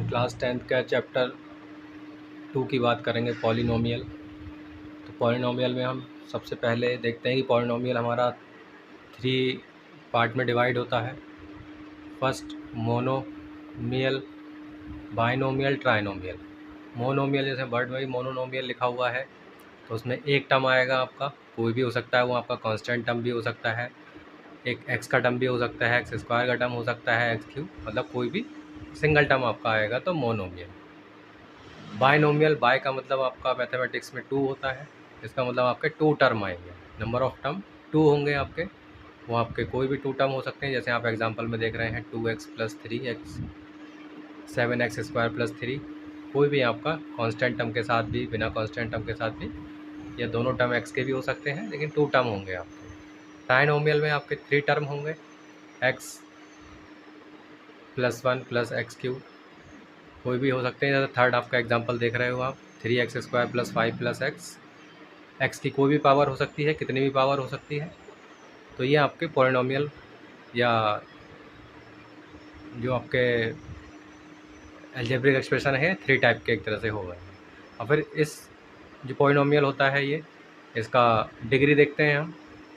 Class 10th का chapter 2 की बात करेंगे, पॉलिनोमियल। तो पॉलिनोमियल में हम सबसे पहले देखते हैं कि पॉलिनोमियल हमारा 3 पार्ट में डिवाइड होता है। First monomial, binomial, trinomial. Monomial जैसे वर्ड में ही मोनोनोमियल लिखा हुआ है, तो उसमें एक टर्म आएगा आपका, कोई भी हो सकता है, वो आपका कांस्टेंट टर्म भी हो सकता है, एक एक्स का टर्म भी हो सकता है, एक्स स्क्वायर का टर्म हो सकता है, एक्स क्यूब, मतलब कोई भी सिंगल टर्म आपका आएगा तो मोनोमियल। बाइनोमियल, बाय का मतलब आपका मैथमेटिक्स में 2 होता है, इसका मतलब आपके 2 टर्म आएंगे, नंबर ऑफ टर्म 2 होंगे आपके। वो आपके कोई भी 2 टर्म हो सकते हैं, जैसे आप एग्जांपल में देख रहे हैं 2x + 3x, 7x स्क्वायर + 3। कोई भी आपका कांस्टेंट टर्म के साथ भी, बिना कांस्टेंट टर्म के साथ भी, या दोनों टर्म x के भी हो सकते हैं, लेकिन 2 टर्म होंगे आपके। ट्राइनोमियल में आपके 3 टर्म होंगे, x + 1 + x³ कोई भी हो सकते हैं। जैसे थर्ड आपका एग्जांपल देख रहे हो आप, 3x² + 5 + x, x की कोई भी पावर हो सकती है, कितनी भी पावर हो सकती है। तो ये आपके पॉलिनोमियल या जो आपके अलजेब्रिक एक्सप्रेशन है 3 टाइप के एक तरह से हो गए। और फिर इस जो पॉलिनोमियल होता है ये, इसका डिग्री देखते हैं हम।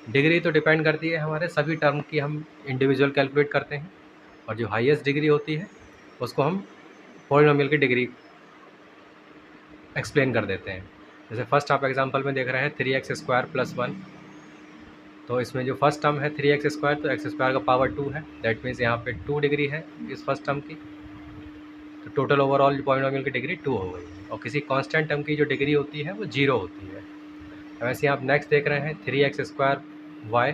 डिग्री तो डिपेंड करती है हमारे सभी टर्म की, हम इंडिविजुअल कैलकुलेट करते हैं, और जो हाईएस्ट डिग्री होती है उसको हम पॉलिनोमियल की डिग्री एक्सप्लेन कर देते हैं। जैसे फर्स्ट आप एग्जांपल में देख रहे हैं 3x² + 1, तो इसमें जो फर्स्ट टर्म है 3x², तो x² का पावर 2 है, दैट मीन्स यहाँ पे 2 डिग्री है इस फर्स्ट टर्म की। तो टोटल ओवरऑल पॉलिनोमियल की डिग्री 2 हो गई है, और किसी कांस्टेंट टर्म की जो डिग्री होती है वो 0 होती है। वैसे आप नेक्स्ट देख रहे हैं 3x² y,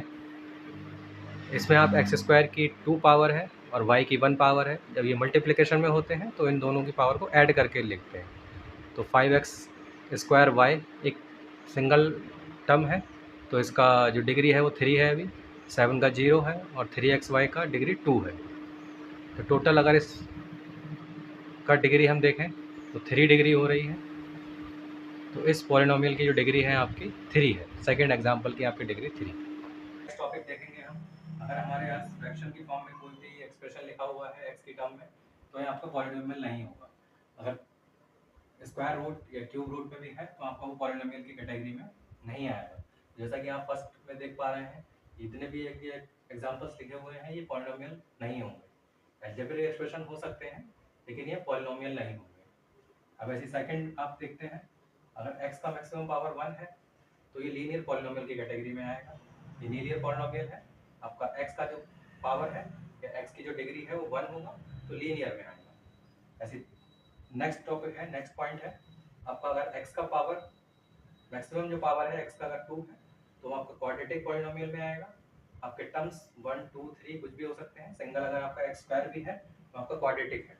इसमें आप x² की 2 पावर है और y की 1 पावर है। जब ये मल्टीप्लिकेशन में होते हैं तो इन दोनों की पावर को ऐड करके लिखते हैं। तो 5x² y एक सिंगल टर्म है, तो इसका जो डिग्री है वो 3 है, अभी 7 का 0 है, और 3xy का डिग्री 2 है। तो टोटल अगर इस का डिग्री हम देखें तो 3 डिग्री हो रही है। तो इस पॉलिनोमियल की जो डिग्री है आपकी 3 है, सेकेंड एग्जाम्पल की आपकी डिग्री 3। नेक्स्ट टॉपिक देखेंगे हम, अगर हमारे पास फ्रैक्शन की फॉर्म में कोई भी एक्सप्रेशन लिखा हुआ है x की टर्म में, तो ये आपका पॉलिनोमियल नहीं होगा। अगर स्क्वायर रूट या क्यूब रूट में भी है तो आपका वो पॉलिनोमियल की कैटेगरी में नहीं आएगा। जैसा कि आप फर्स्ट में देख पा रहे हैं, जितने भी एग्जांपल्स लिखे हुए हैं ये पॉलिनोमियल नहीं होंगे। अलजेब्रिक एक्सप्रेशन हो सकते हैं, लेकिन ये पॉलिनोमियल नहीं होंगे। अब ऐसे सेकंड आप देखते हैं, अगर x का मैक्सिमम पावर 1 है तो ये लीनियर पॉलिनोमियल की कैटेगरी में आएगा। ये लीनियर पॉलिनोमियल है, आपका x का जो पावर है या x की जो डिग्री है वो 1 होगा, तो लीनियर में आएगा। ऐसे नेक्स्ट टॉपिक है, नेक्स्ट पॉइंट है आपका, अगर x का पावर मैक्सिमम जो पावर है x का अगर 2 है तो आपका क्वाड्रेटिक पॉलिनोमियल में आएगा। आपके टर्म्स 1 2 3 कुछ भी हो सकते हैं, सिंगल अगर आपका x² भी है तो आपका क्वाड्रेटिक है।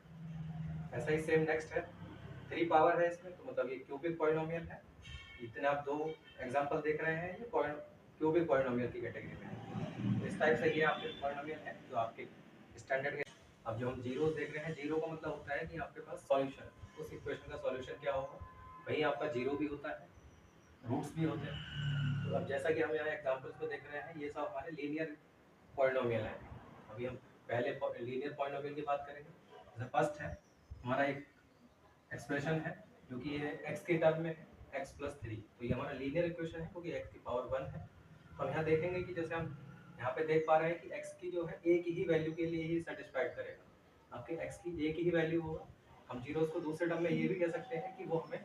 ऐसा ही सेम नेक्स्ट है, 3 पावर है इसमें, तो मतलब ये क्यूबिक पॉलिनोमियल है। इतने आप 2 एग्जांपल देख रहे हैं, ये क्यूबिक पॉलिनोमियल की कैटेगरी में है। तो इस टाइप से ये आपके पॉलिनोमियल है जो आपके स्टैंडर्ड के। अब जो हम जीरोस देख रहे हैं, जीरो का मतलब होता है कि आपके पास सॉल्यूशन, उस इक्वेशन का सॉल्यूशन क्या होगा, वही आपका जीरो भी होता है, रूट्स भी होते हैं। तो अब जैसा कि हम यहाँ एग्जांपल्स में देख रहे हैं, ये सब हमारे लीनियर पॉलिनोमियल है। अभी हम पहले लीनियर पॉलिनोमियल की बात करेंगे। जैसे फर्स्ट है हमारा एक एक्सप्रेशन है जो कि ये x के टर्म में है, x + 3, तो ये हमारा लीनियर इक्वेशन है क्योंकि x की पावर 1 है। तो हम यहाँ देखेंगे कि जैसे हम यहाँ पे देख पा रहे हैं कि x की जो है एक ही वैल्यू के लिए ही सेटिस्फाइड करेगा। आपके x की एक ही वैल्यू होगा। हम जीरोस को दूसरे टर्म में ये भी कह सकते हैं कि वो हमें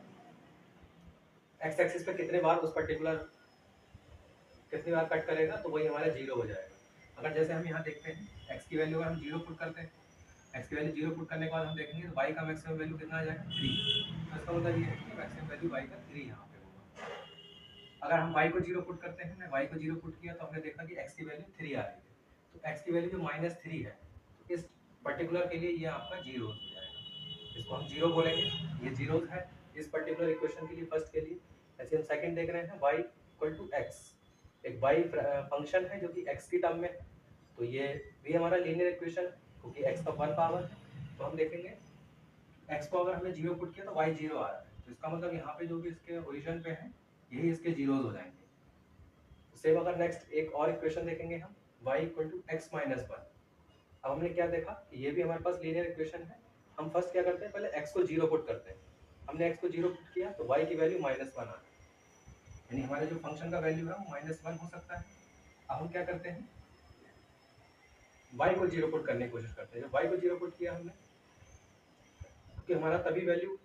x एक्सिस पे कितने बार उस पर्टिकुलर कितनी बार कट करेगा, तो वही हमारा जीरो हो जाएगा। अगर जैसे हम यहाँ देखते हैं x की वैल्यू अगर हम जीरो पुट करते हैं, x की वैल्यू जीरो पुट करने के बाद हम देखेंगे तो y का मैक्सिमम वैल्यू कितना आ जाएगा, 3। तो इसका मतलब ये है कि मैक्सिमम वैल्यू y का 3 यहाँ पे होगा। अगर हम y को जीरो पुट करते हैं, y को जीरो पुट किया तो हमने देखा कि x की वैल्यू 3 आ रही है, तो x की वैल्यू जो -3 है, तो इस पर्टिकुलर के लिए ये आपका जीरो हो जाएगा, इसको हम जीरो बोलेंगे। ये जीरो है इस पर्टिकुलर इक्वेशन के लिए, फर्स्ट के लिए। ऐसे हम सेकंड देख रहे हैं y = x, एक y फंक्शन है जो कि x की टर्म में है, तो ये भी हमारा लीनियर इक्वेशन है क्योंकि x का 1 पावर है। तो हम देखेंगे x को अगर हमने जीरो पुट किया तो y जीरो आ रहा है, तो इसका मतलब यहाँ पे जो भी इसके ओरिजिन पे है यही इसके जीरोस हो जाएंगे। तो सेम अगर नेक्स्ट एक और इक्वेशन देखेंगे हम y = x - 1। अब हमने क्या देखा कि ये भी हमारे पास लीनियर इक्वेशन है, हम फर्स्ट क्या करते हैं, पहले x को 0 पुट करते हैं। हमने x को 0 पुट किया तो y की वैल्यू -1 आ गई, यानी हमारे जो फंक्शन का वैल्यू है वो -1 हो सकता है। अब हम क्या करते हैं, y को 0 पुट करने की कोशिश करते हैं। जब y को 0 पुट किया हमने, कि हमारा तभी वैल्यू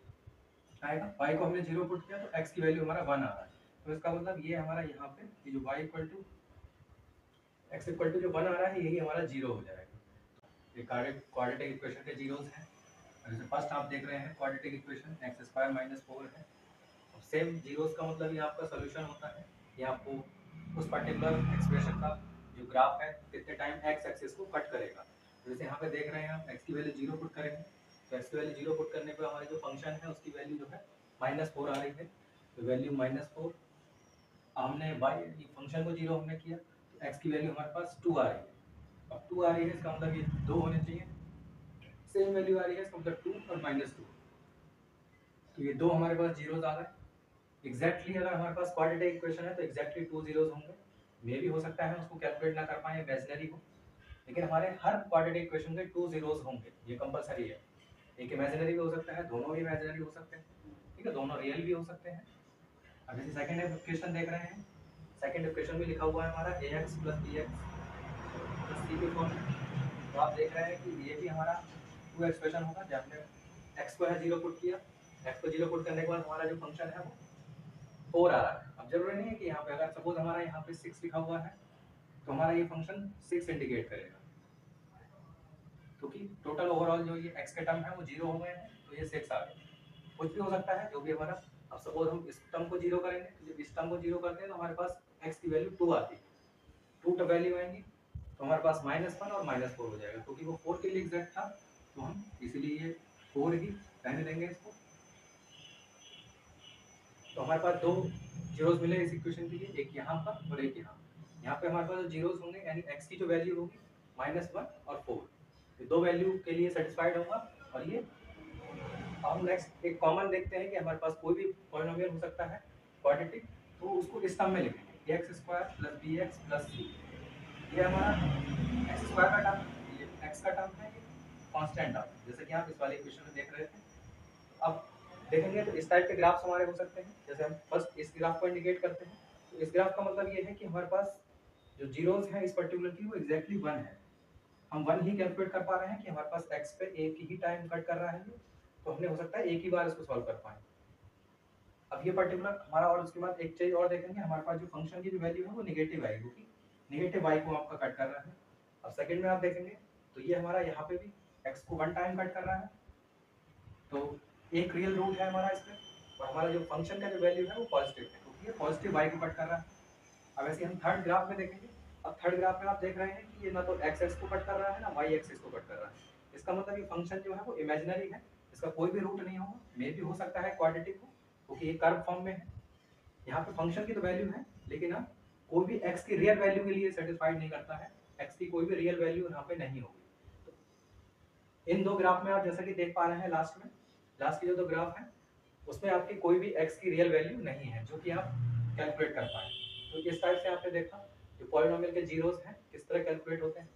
आएगा, y को हमने 0 पुट किया तो x की वैल्यू हमारा 1 आ रहा है, तो इसका मतलब ये हमारा यहाँ पे ये जो y equal to x equal to जो 1 आ रहा है यही हमारा 0 हो जाएगा। ये क्वाड्रेटिक इक्वेशन के जीरोस हैं। जैसे फर्स्ट आप देख रहे हैं क्वाड्रेटिक इक्वेशन x² - 4 है, सेम जीरोस का मतलब ये आपका सॉल्यूशन होता है। ये आपको उस पर्टिकुलर एक्सप्रेशन का जो ग्राफ है कितने टाइम x एक्सिस को कट करेगा। जैसे यहाँ पे देख रहे हैं आप x की वैल्यू 0 पुट करेंगे, तो x की वैल्यू 0 पुट करने पे हमारे जो फंक्शन है उसकी वैल्यू जो है -4 आ रही है, तो वैल्यू -4। हमने y फंक्शन को 0 हमने किया तो x की वैल्यू हमारे पास 2 आ रही है। अब 2 आ रही है इसका मतलब ये 2 होने चाहिए, सेम वैल्यू आ रही है इसका मतलब 2 और -2, तो ये दो हमारे पास जीरोस आ गए। एग्जैक्टली अगर हमारे पास क्वाड्रेटिक इक्वेशन है तो एग्जैक्टली 2 जीरोस होंगे। मे भी हो सकता है उसको कैलकुलेट ना कर पाए, इमेजिनरी हो, लेकिन हमारे हर क्वाड्रेटिक इक्वेशन के 2 जीरोस होंगे, ये कंपलसरी है। एक इमेजिनरी भी हो सकता है, दोनों भी इमेजिनरी हो सकते हैं, ठीक है, दोनों रियल भी हो सकते हैं। अब जैसे सेकंड इक्वेशन देख रहे हैं, सेकंड इक्वेशन में लिखा हुआ है हमारा ax + bx + c के फॉर्म में, तो आप देख रहे हैं कि ये भी हमारा वो एक्सप्रेशन होगा जब हमने x को है 0 पुट किया, x को 0 पुट करने के बाद हमारा जो फंक्शन है वो 4 आ रहा है। अब जरूरी नहीं है कि यहाँ पे अगर सपोज हमारा यहाँ पे 6 लिखा हुआ है तो हमारा ये फंक्शन 6 इंडिकेट करेगा, क्योंकि टोटल ओवरऑल जो ये x के टर्म है वो 0 हो गए हैं, तो ये 6 आ गए। कुछ भी हो सकता है जो भी हमारा, अब सपोज हम इस टर्म को 0 करेंगे, तो जब इस टर्म को 0 करते हैं तो हमारे पास x की वैल्यू 2 आती है, 2 टर्म वैल्यू आएंगी तो हमारे पास -1 और -4 हो जाएगा, क्योंकि वो 4 के लिए एग्जैक्ट था तो हम इसीलिए ये 4 ही रहने देंगे इसको। तो हमारे पास दो जीरोस मिले इस इक्वेशन के लिए, एक यहाँ पर और एक यहाँ। यहाँ पे हमारे पास जो जीरोस होंगे यानी x की जो वैल्यू होगी -1 और 4, ये दो वैल्यू के लिए सेटिस्फाइड होगा। और ये हम नेक्स्ट एक कॉमन देखते हैं कि हमारे पास कोई भी पॉलिनोमियल हो सकता है क्वाड्रेटिक, तो उसको इस टर्म में लिखेंगे ax² + bx + c। ये हमारा x² का टर्म, ये x का टर्म है, ये कांस्टेंट टर्म, जैसे कि आप इस वाले इक्वेशन में देख रहे थे। अब देखेंगे तो इस टाइप के ग्राफ्स हमारे हो सकते हैं, जैसे हम फर्स्ट इस ग्राफ को इंडिकेट करते हैं, तो इस ग्राफ का मतलब ये है कि हमारे पास जो जीरोस हैं इस पर्टिकुलर की वो एग्जैक्टली 1 है। हम 1 ही कैलकुलेट कर पा रहे हैं कि हमारे पास x पे एक ही टाइम कट कर रहा है ये, तो हमने हो सकता है एक ही बार इसको सॉल्व कर पाए। अब ये पर्टिकुलर हमारा, और उसके बाद एक चीज और देखेंगे, हमारे पास जो फंक्शन की जो वैल्यू है वो नेगेटिव आएगी, क्योंकि नेगेटिव y को आपका कट कर रहा है। अब सेकंड में आप देखेंगे तो ये हमारा यहाँ पे भी x को 1 टाइम कट कर रहा है, तो एक रियल रूट है हमारा इसमें, और हमारा जो फंक्शन का जो वैल्यू है वो पॉजिटिव है, क्योंकि ये पॉजिटिव y को कट कर रहा है। अब ऐसे हम थर्ड ग्राफ में देखेंगे। अब थर्ड ग्राफ में आप देख रहे हैं कि ये ना तो x एक्स को कट कर रहा है ना y एक्सिस को कट कर रहा है, इसका मतलब ये फंक्शन जो है वो इमेजिनरी है, इसका कोई भी रूट नहीं होगा। मे भी हो सकता है क्वाड्रेटिक हो, क्योंकि ये कर्व फॉर्म में है। यहाँ पे फंक्शन की तो वैल्यू है, लेकिन हम कोई भी x की रियल वैल्यू के लिए सेटिस्फाइड नहीं करता है, x की कोई भी रियल वैल्यू यहाँ पे नहीं होगी। तो इन दो ग्राफ में आप जैसा कि देख पा रहे हैं लास्ट में, लास्ट के जो दो ग्राफ हैं उसमें आपकी कोई भी x की रियल वैल्यू नहीं है जो कि आप कैलकुलेट कर पाए। तो इस टाइप से आपने देखा जो पॉलिनोमियल के जीरोस हैं किस तरह कैलकुलेट होते हैं।